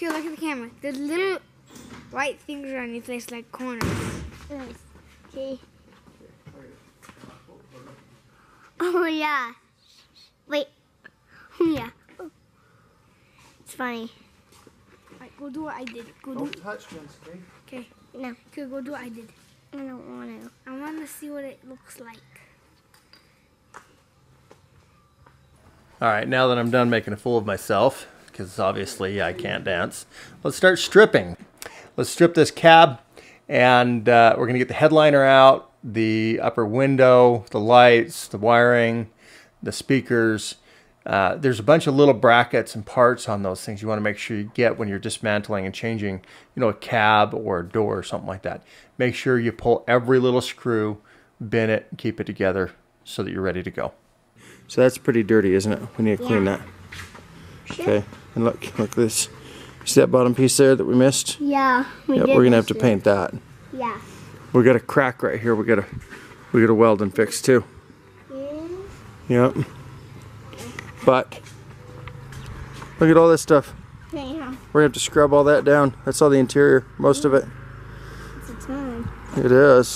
Here, look at the camera. There's little white things around your face like corners. Okay. Oh yeah. Wait. Oh yeah. Oh. It's funny. Alright, go do what I did. Don't touch things, okay? Okay. No. Okay, go do what I did. I don't want to. I want to see what it looks like. All right, now that I'm done making a fool of myself, because obviously I can't dance, let's start stripping. Let's strip this cab, and we're going to get the headliner out, the upper window, the lights, the wiring, the speakers. There's a bunch of little brackets and parts on those things you want to make sure you get when you're dismantling and changing, you know, a cab or a door or something like that. Make sure you pull every little screw, bend it, keep it together so that you're ready to go. So that's pretty dirty, isn't it? We need to clean that. Sure. Okay, and look at this. See that bottom piece there that we missed? Yeah, we're gonna have to paint that. Yeah. We got a crack right here. We got to weld and fix too. Yep. But look at all this stuff. Yeah. We're gonna have to scrub all that down. That's all the interior, most of it. It's a ton. It is.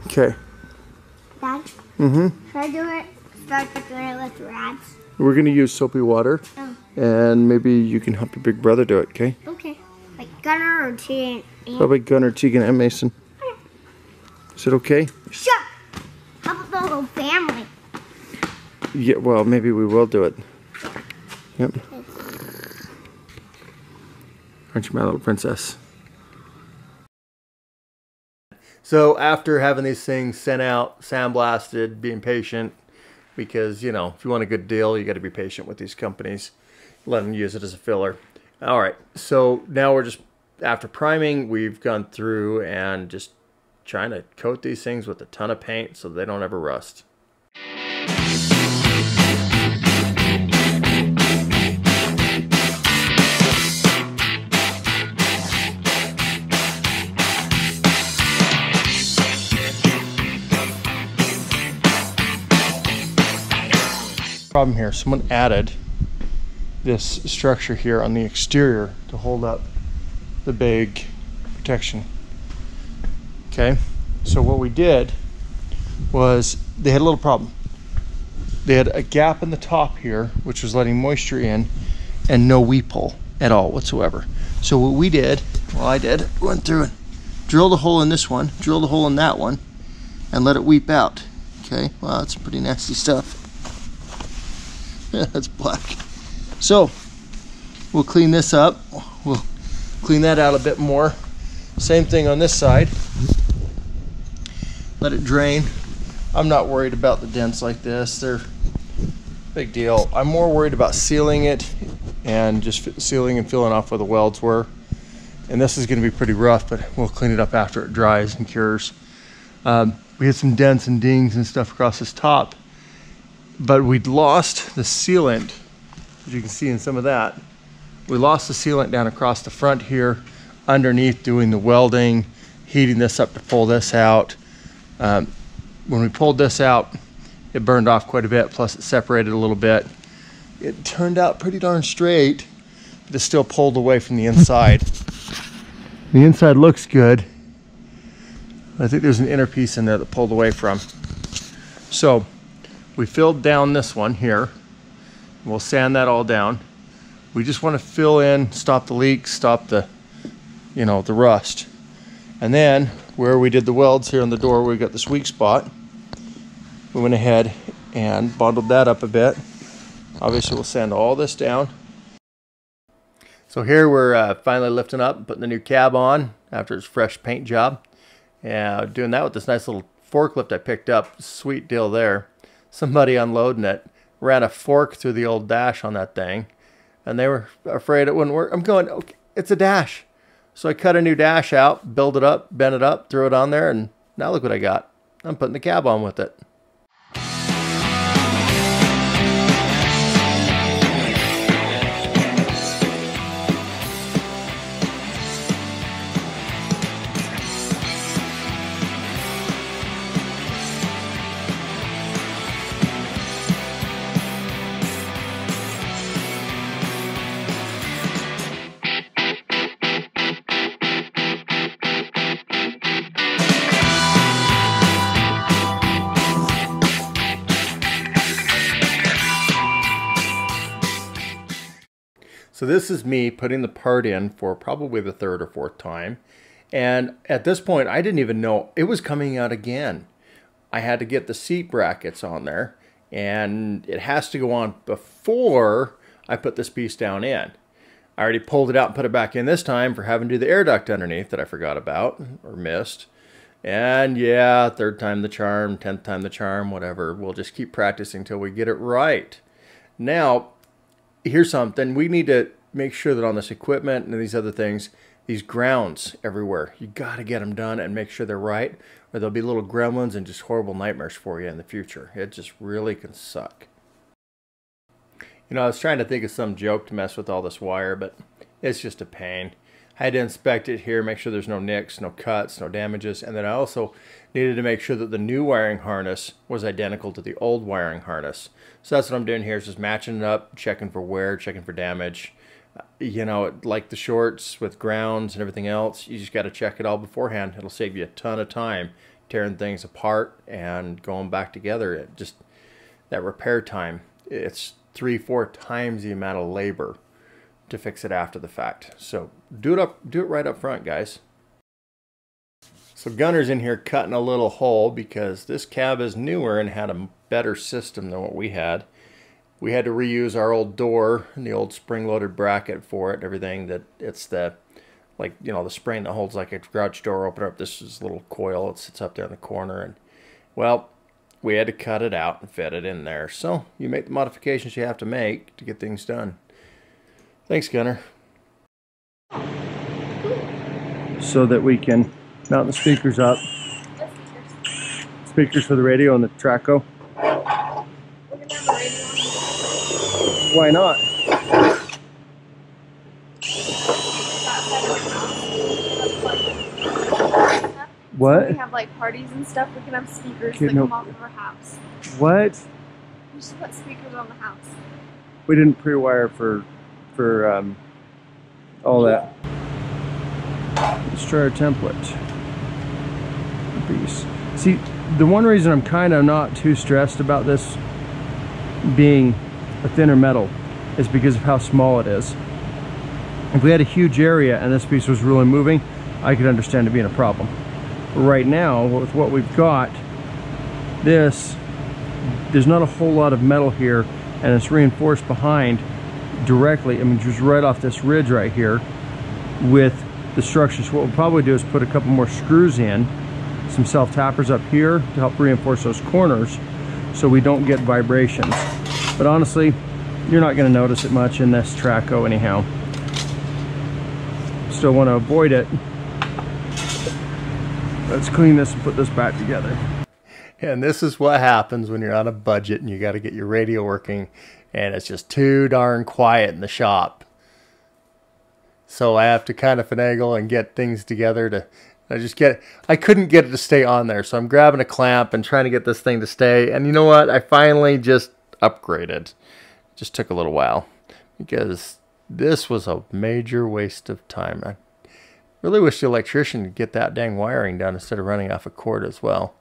Okay. Dad? Mm-hmm. Should I do it? Start doing it with rads. We're gonna use soapy water, and maybe you can help your big brother do it. Okay. Okay. Like Gunner or Tegan. Probably Gunner, Tegan, and Mason. Is it okay? Sure. How about the whole family? Yeah. Well, maybe we will do it. Yep. Aren't you my little princess? So after having these things sent out, sandblasted, being patient, because, you know, if you want a good deal, you got to be patient with these companies. Let them use it as a filler. All right, so now we're just, after priming, we've gone through and just trying to coat these things with a ton of paint so they don't ever rust. Problem here, someone added this structure here on the exterior to hold up the big protection. Okay, so what we did was they had a little problem. They had a gap in the top here which was letting moisture in and no weep hole at all whatsoever. So what we did, well I did, went through and drilled a hole in this one, drilled a hole in that one, and let it weep out. Okay, wow, that's some pretty nasty stuff. Yeah, that's black. So we'll clean this up. We'll clean that out a bit more. Same thing on this side. Let it drain. I'm not worried about the dents like this. They're big deal. I'm more worried about sealing it and just sealing and filling off where the welds were. And this is going to be pretty rough, but we'll clean it up after it dries and cures. We had some dents and dings and stuff across this top, but we'd lost the sealant, as you can see in some of that. We lost the sealant down across the front here, underneath doing the welding, heating this up to pull this out. When we pulled this out, it burned off quite a bit, plus it separated a little bit. It turned out pretty darn straight, but it's still pulled away from the inside. The inside looks good. I think there's an inner piece in there that pulled away from. So we filled down this one here. We'll sand that all down. We just want to fill in, stop the leaks, stop the, you know, the rust. And then where we did the welds here on the door, we got this weak spot. We went ahead and bundled that up a bit. Obviously we'll sand all this down. So here we're finally lifting up, putting the new cab on after its fresh paint job. And doing that with this nice little forklift I picked up. Sweet deal there. Somebody unloading it ran a fork through the old dash on that thing, and they were afraid it wouldn't work. I'm going, okay, it's a dash. So I cut a new dash out, build it up, bend it up, threw it on there, and now look what I got. I'm putting the cab on with it. So this is me putting the part in for probably the third or fourth time. And at this point, I didn't even know it was coming out again. I had to get the seat brackets on there, and it has to go on before I put this piece down in. I already pulled it out and put it back in this time for having to do the air duct underneath that I forgot about or missed. And yeah, third time the charm, 10th time the charm, whatever. We'll just keep practicing until we get it right. Now, here's something. We need to make sure that on this equipment and these other things, these grounds everywhere, you got to get them done and make sure they're right, or there'll be little gremlins and just horrible nightmares for you in the future. It just really can suck. You know, I was trying to think of some joke to mess with all this wire, but it's just a pain. I had to inspect it here, make sure there's no nicks, no cuts, no damages, and then I also needed to make sure that the new wiring harness was identical to the old wiring harness. So that's what I'm doing here, is just matching it up, checking for wear, checking for damage. You know, like the shorts with grounds and everything else, you just got to check it all beforehand. It'll save you a ton of time tearing things apart and going back together. It just, that repair time, it's 3-4 times the amount of labor to fix it after the fact. So do it right up front, guys. So Gunner's in here cutting a little hole because this cab is newer and had a better system than what we had. We had to reuse our old door and the old spring-loaded bracket for it and everything. That it's the, like, you know, the spring that holds like a garage door opener. This is a little coil. It sits up there in the corner, and well, we had to cut it out and fit it in there. So you make the modifications you have to make to get things done. Thanks, Gunner. So that we can mount the speakers up. Speakers for the radio and the Traco. Why not? What? We have like parties and stuff. We can have speakers Okay, that no. come off of our house. What? We should put speakers on the house. We didn't pre-wire for all that. Destroy our template. Piece. See, the one reason I'm kind of not too stressed about this being a thinner metal is because of how small it is. If we had a huge area and this piece was really moving, I could understand it being a problem. But right now, with what we've got, there's not a whole lot of metal here, and it's reinforced behind directly, I mean, just right off this ridge right here with the structure. So what we'll probably do is put a couple more screws in, some self-tappers up here to help reinforce those corners so we don't get vibrations. But honestly, you're not going to notice it much in this Traco anyhow. Still want to avoid it. Let's clean this and put this back together. And this is what happens when you're on a budget and you got to get your radio working and it's just too darn quiet in the shop. So I have to kind of finagle and get things together to, I couldn't get it to stay on there. So I'm grabbing a clamp and trying to get this thing to stay. And you know what? I finally just upgraded. It just took a little while because this was a major waste of time. I really wish the electrician could get that dang wiring done instead of running off a cord as well.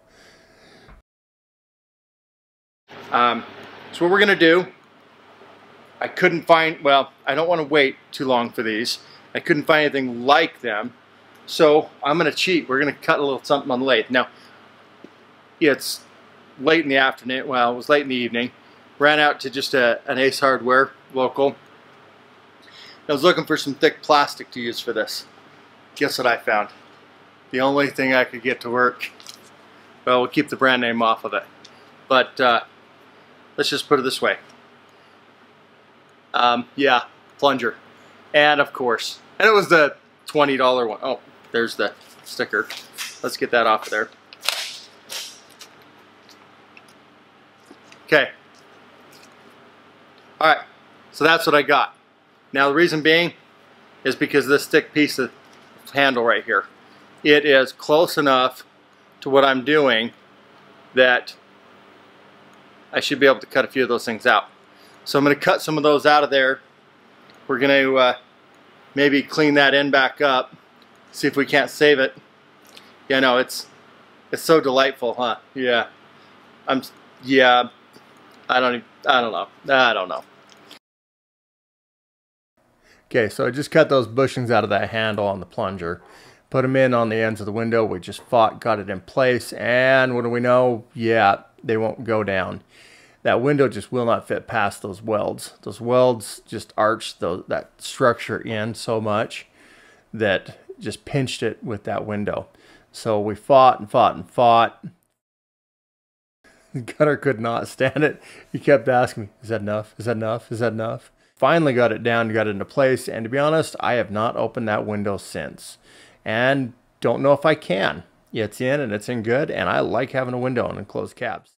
So what we're going to do, I couldn't find, well, I don't want to wait too long for these. I couldn't find anything like them. So I'm going to cheat. We're going to cut a little something on the lathe. Now, it's late in the afternoon. Well, it was late in the evening. Ran out to just an Ace Hardware, local. I was looking for some thick plastic to use for this. Guess what I found? The only thing I could get to work. Well, we'll keep the brand name off of it. But let's just put it this way. Yeah, plunger. And of course, and it was the $20 one. Oh, there's the sticker. Let's get that off of there. Okay. Alright, so that's what I got. Now the reason being is because this thick piece of handle right here. It is close enough to what I'm doing that I should be able to cut a few of those things out. So I'm going to cut some of those out of there. We're going to maybe clean that end back up, see if we can't save it. Yeah, no, it's so delightful, huh? Yeah. Yeah. I don't know. Okay, so I just cut those bushings out of that handle on the plunger. Put them in on the ends of the window. We just fought, got it in place, and what do we know? Yeah, they won't go down. That window just will not fit past those welds. Those welds just arched that structure in so much that just pinched it with that window. So we fought and fought and fought. Gunner could not stand it. He kept asking me, is that enough? Is that enough? Is that enough? Finally got it down, got it into place, and to be honest, I have not opened that window since. And don't know if I can. It's in and it's in good, and I like having a window and enclosed cabs.